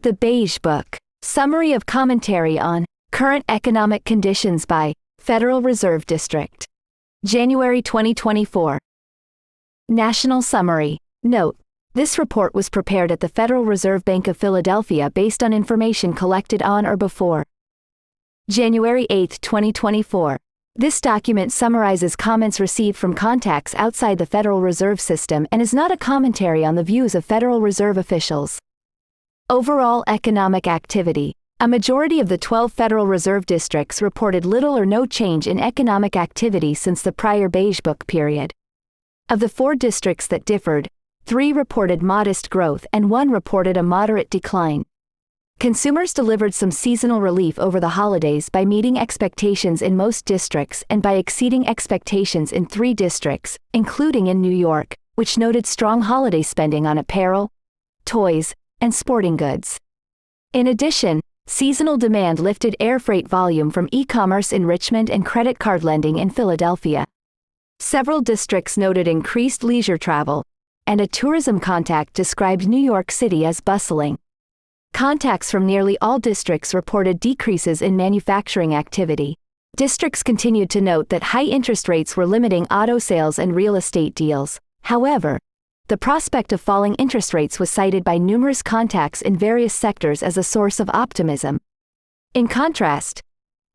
The Beige Book. Summary of commentary on current economic conditions by Federal Reserve District. January 2024. National Summary. Note: this report was prepared at the Federal Reserve Bank of Philadelphia based on information collected on or before January 8, 2024. This document summarizes comments received from contacts outside the Federal Reserve System and is not a commentary on the views of Federal Reserve officials. Overall economic activity. A majority of the 12 Federal Reserve districts reported little or no change in economic activity since the prior Beige Book period. Of the 4 districts that differed, 3 reported modest growth and 1 reported a moderate decline. Consumers delivered some seasonal relief over the holidays by meeting expectations in most districts and by exceeding expectations in 3 districts, including in New York, which noted strong holiday spending on apparel, toys, and sporting goods. In addition, seasonal demand lifted airfreight volume from e-commerce in Richmond and credit card lending in Philadelphia. Several districts noted increased leisure travel, and a tourism contact described New York City as bustling. Contacts from nearly all districts reported decreases in manufacturing activity. Districts continued to note that high interest rates were limiting auto sales and real estate deals. However, the prospect of falling interest rates was cited by numerous contacts in various sectors as a source of optimism. In contrast,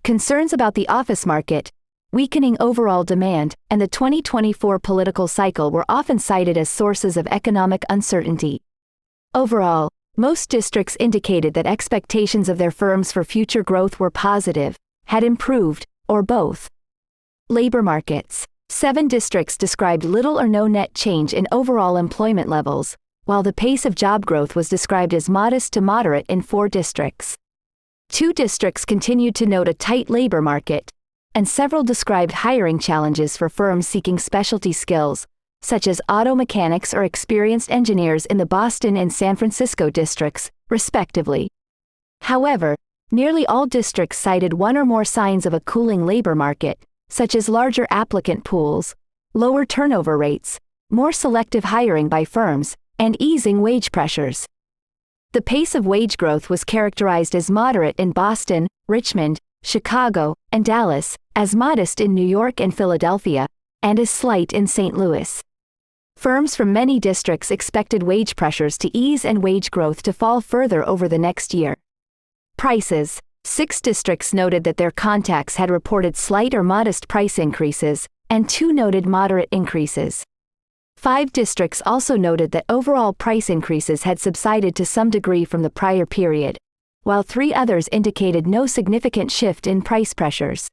concerns about the office market, weakening overall demand, and the 2024 political cycle were often cited as sources of economic uncertainty. Overall, most districts indicated that expectations of their firms for future growth were positive, had improved, or both. Labor markets. 7 districts described little or no net change in overall employment levels, while the pace of job growth was described as modest to moderate in 4 districts. 2 districts continued to note a tight labor market, and several described hiring challenges for firms seeking specialty skills, such as auto mechanics or experienced engineers in the Boston and San Francisco districts, respectively. However, nearly all districts cited one or more signs of a cooling labor market, such as larger applicant pools, lower turnover rates, more selective hiring by firms, and easing wage pressures. The pace of wage growth was characterized as moderate in Boston, Richmond, Chicago, and Dallas, as modest in New York and Philadelphia, and as slight in St. Louis. Firms from many districts expected wage pressures to ease and wage growth to fall further over the next year. Prices. 6 districts noted that their contacts had reported slight or modest price increases, and 2 noted moderate increases. 5 districts also noted that overall price increases had subsided to some degree from the prior period, while 3 others indicated no significant shift in price pressures.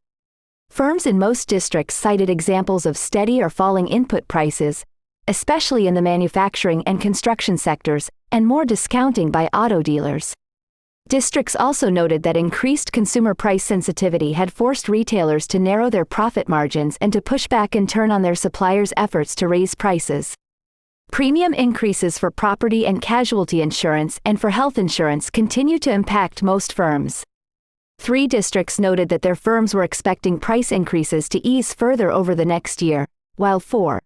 Firms in most districts cited examples of steady or falling input prices, especially in the manufacturing and construction sectors, and more discounting by auto dealers. Districts also noted that increased consumer price sensitivity had forced retailers to narrow their profit margins and to push back in turn on their suppliers' efforts to raise prices. Premium increases for property and casualty insurance and for health insurance continue to impact most firms. 3 districts noted that their firms were expecting price increases to ease further over the next year, while 4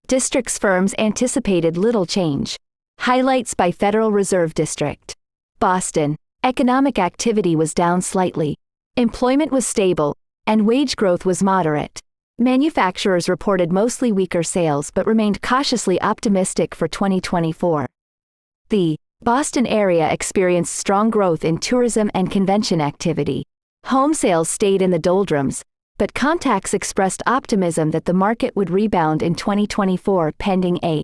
districts' firms anticipated little change. Highlights by Federal Reserve District. Boston. Economic activity was down slightly. Employment was stable, and wage growth was moderate. Manufacturers reported mostly weaker sales but remained cautiously optimistic for 2024. The Boston area experienced strong growth in tourism and convention activity. Home sales stayed in the doldrums, but contacts expressed optimism that the market would rebound in 2024 pending a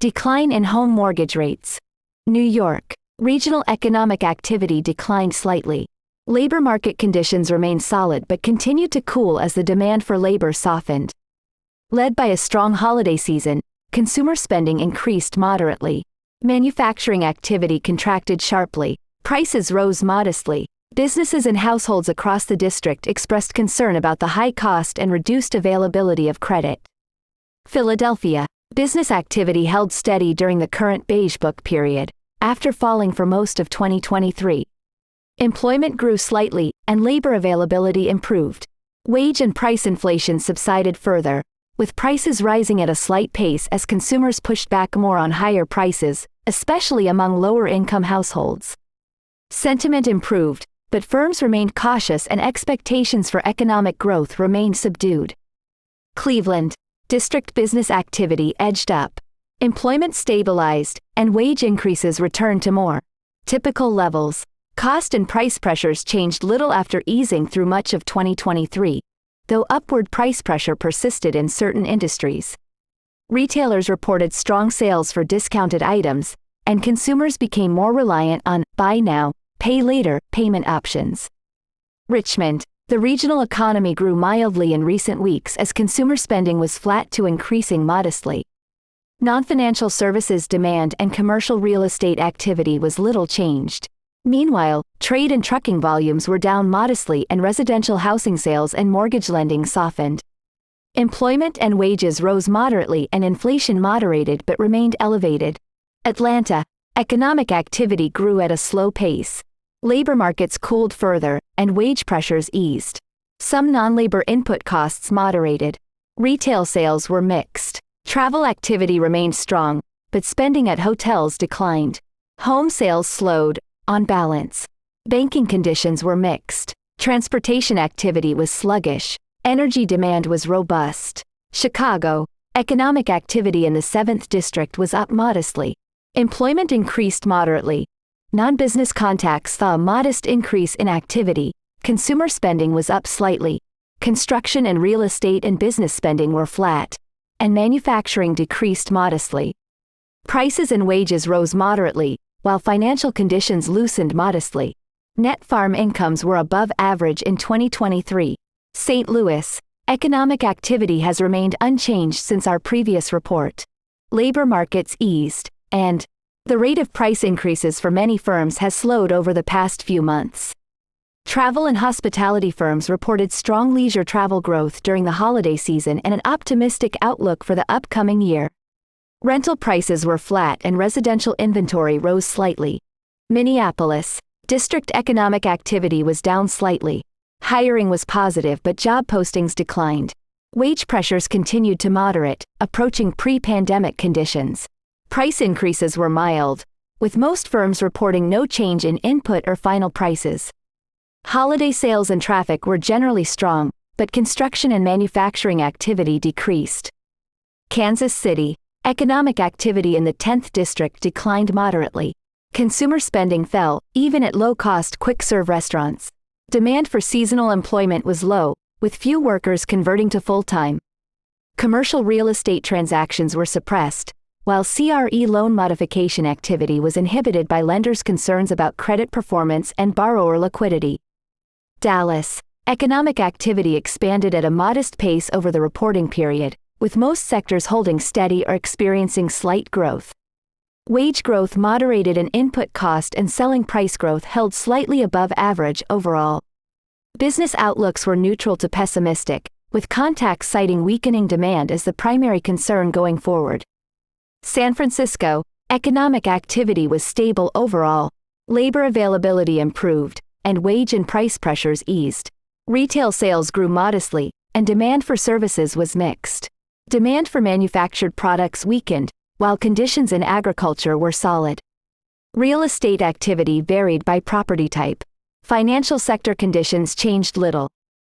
decline in home mortgage rates. New York. Regional economic activity declined slightly. Labor market conditions remained solid but continued to cool as the demand for labor softened. Led by a strong holiday season, consumer spending increased moderately. Manufacturing activity contracted sharply. Prices rose modestly. Businesses and households across the district expressed concern about the high cost and reduced availability of credit. Philadelphia. Business activity held steady during the current Beige Book period, after falling for most of 2023. Employment grew slightly, and labor availability improved. Wage and price inflation subsided further, with prices rising at a slight pace as consumers pushed back more on higher prices, especially among lower-income households. Sentiment improved, but firms remained cautious and expectations for economic growth remained subdued. Cleveland, district business activity edged up. Employment stabilized, and wage increases returned to more typical levels. Cost and price pressures changed little after easing through much of 2023, though upward price pressure persisted in certain industries. Retailers reported strong sales for discounted items, and consumers became more reliant on buy now, pay later payment options. Richmond, the regional economy grew mildly in recent weeks as consumer spending was flat to increasing modestly. Non-financial services demand and commercial real estate activity was little changed. Meanwhile, trade and trucking volumes were down modestly and residential housing sales and mortgage lending softened. Employment and wages rose moderately and inflation moderated but remained elevated. Atlanta, economic activity grew at a slow pace. Labor markets cooled further, and wage pressures eased. Some non-labor input costs moderated. Retail sales were mixed. Travel activity remained strong, but spending at hotels declined. Home sales slowed, on balance. Banking conditions were mixed. Transportation activity was sluggish. Energy demand was robust. Chicago, economic activity in the 7th District was up modestly. Employment increased moderately. Non-business contacts saw a modest increase in activity. Consumer spending was up slightly. Construction and real estate and business spending were flat. And manufacturing decreased modestly. Prices and wages rose moderately, while financial conditions loosened modestly. Net farm incomes were above average in 2023. St. Louis, economic activity has remained unchanged since our previous report. Labor markets eased, and the rate of price increases for many firms has slowed over the past few months. Travel and hospitality firms reported strong leisure travel growth during the holiday season and an optimistic outlook for the upcoming year. Rental prices were flat and residential inventory rose slightly. Minneapolis, district economic activity was down slightly. Hiring was positive but job postings declined. Wage pressures continued to moderate, approaching pre-pandemic conditions. Price increases were mild, with most firms reporting no change in input or final prices. Holiday sales and traffic were generally strong, but construction and manufacturing activity decreased. Kansas City, economic activity in the 10th District declined moderately. Consumer spending fell, even at low-cost quick-serve restaurants. Demand for seasonal employment was low, with few workers converting to full-time. Commercial real estate transactions were suppressed, while CRE loan modification activity was inhibited by lenders' concerns about credit performance and borrower liquidity. Dallas, economic activity expanded at a modest pace over the reporting period, with most sectors holding steady or experiencing slight growth. Wage growth moderated and input cost and selling price growth held slightly above average overall. Business outlooks were neutral to pessimistic, with contacts citing weakening demand as the primary concern going forward. San Francisco, economic activity was stable overall. Labor availability improved, and wage and price pressures eased. Retail sales grew modestly, and demand for services was mixed. Demand for manufactured products weakened, while conditions in agriculture were solid. Real estate activity varied by property type. Financial sector conditions changed little.